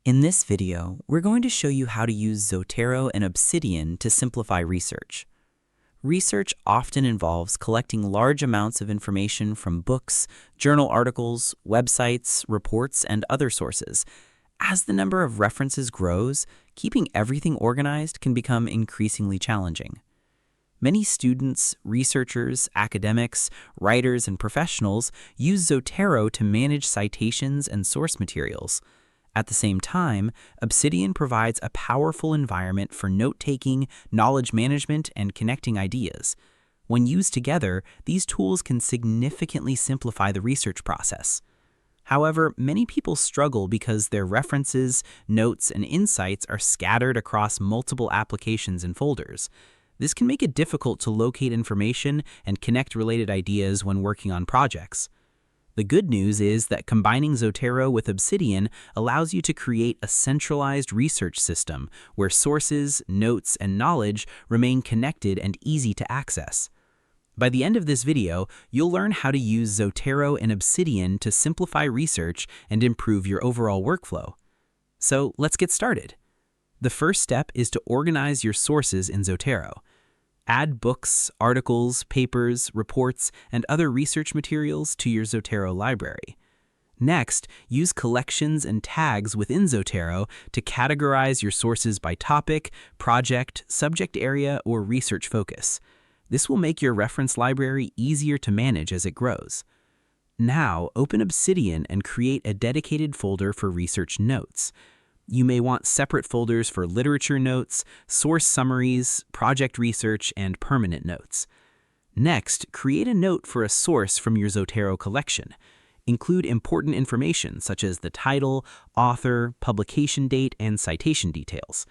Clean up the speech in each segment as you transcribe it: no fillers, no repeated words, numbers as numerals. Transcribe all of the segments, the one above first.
In this video, we're going to show you how to use Zotero and Obsidian to simplify research. Research often involves collecting large amounts of information from books, journal articles, websites, reports, and other sources. As the number of references grows, keeping everything organized can become increasingly challenging. Many students, researchers, academics, writers, and professionals use Zotero to manage citations and source materials. At the same time, Obsidian provides a powerful environment for note-taking, knowledge management, and connecting ideas. When used together, these tools can significantly simplify the research process. However, many people struggle because their references, notes, and insights are scattered across multiple applications and folders. This can make it difficult to locate information and connect related ideas when working on projects. The good news is that combining Zotero with Obsidian allows you to create a centralized research system where sources, notes, and knowledge remain connected and easy to access. By the end of this video, you'll learn how to use Zotero and Obsidian to simplify research and improve your overall workflow. So let's get started. The first step is to organize your sources in Zotero. Add books, articles, papers, reports, and other research materials to your Zotero library. Next, use collections and tags within Zotero to categorize your sources by topic, project, subject area, or research focus. This will make your reference library easier to manage as it grows. Now, open Obsidian and create a dedicated folder for research notes. You may want separate folders for literature notes, source summaries, project research, and permanent notes. Next, create a note for a source from your Zotero collection. Include important information such as the title, author, publication date, and citation details.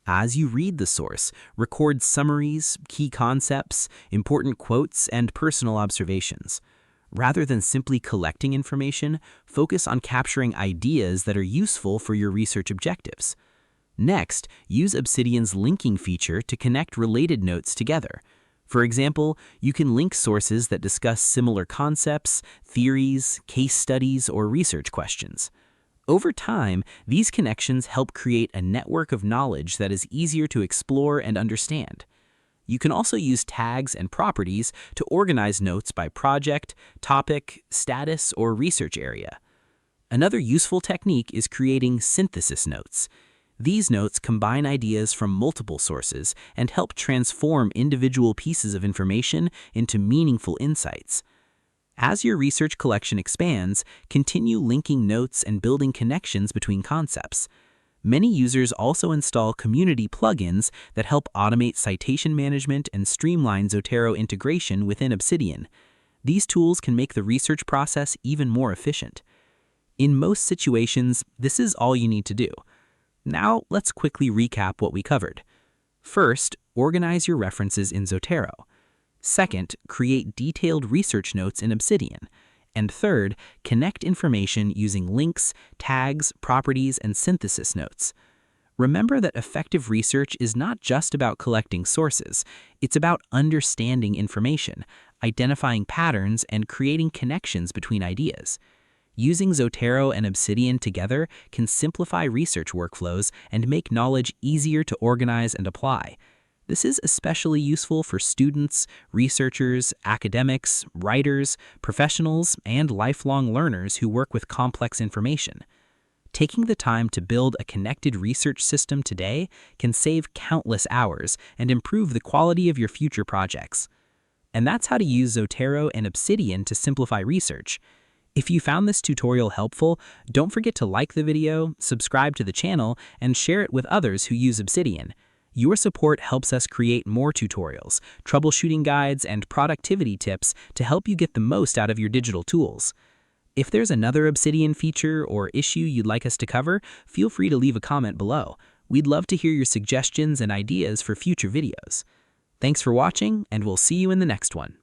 As you read the source, record summaries, key concepts, important quotes, and personal observations. Rather than simply collecting information, focus on capturing ideas that are useful for your research objectives. Next, use Obsidian's linking feature to connect related notes together. For example, you can link sources that discuss similar concepts, theories, case studies, or research questions. Over time, these connections help create a network of knowledge that is easier to explore and understand. You can also use tags and properties to organize notes by project, topic, status, or research area. Another useful technique is creating synthesis notes. These notes combine ideas from multiple sources and help transform individual pieces of information into meaningful insights. As your research collection expands, continue linking notes and building connections between concepts. Many users also install community plugins that help automate citation management and streamline Zotero integration within Obsidian. These tools can make the research process even more efficient. In most situations, this is all you need to do. Now, let's quickly recap what we covered. First, organize your references in Zotero. Second, create detailed research notes in Obsidian. And third, connect information using links, tags, properties, and synthesis notes. Remember that effective research is not just about collecting sources. It's about understanding information, identifying patterns, and creating connections between ideas. Using Zotero and Obsidian together can simplify research workflows and make knowledge easier to organize and apply. This is especially useful for students, researchers, academics, writers, professionals, and lifelong learners who work with complex information. Taking the time to build a connected research system today can save countless hours and improve the quality of your future projects. And that's how to use Zotero and Obsidian to simplify research. If you found this tutorial helpful, don't forget to like the video, subscribe to the channel, and share it with others who use Obsidian. Your support helps us create more tutorials, troubleshooting guides, and productivity tips to help you get the most out of your digital tools. If there's another Obsidian feature or issue you'd like us to cover, feel free to leave a comment below. We'd love to hear your suggestions and ideas for future videos. Thanks for watching, and we'll see you in the next one.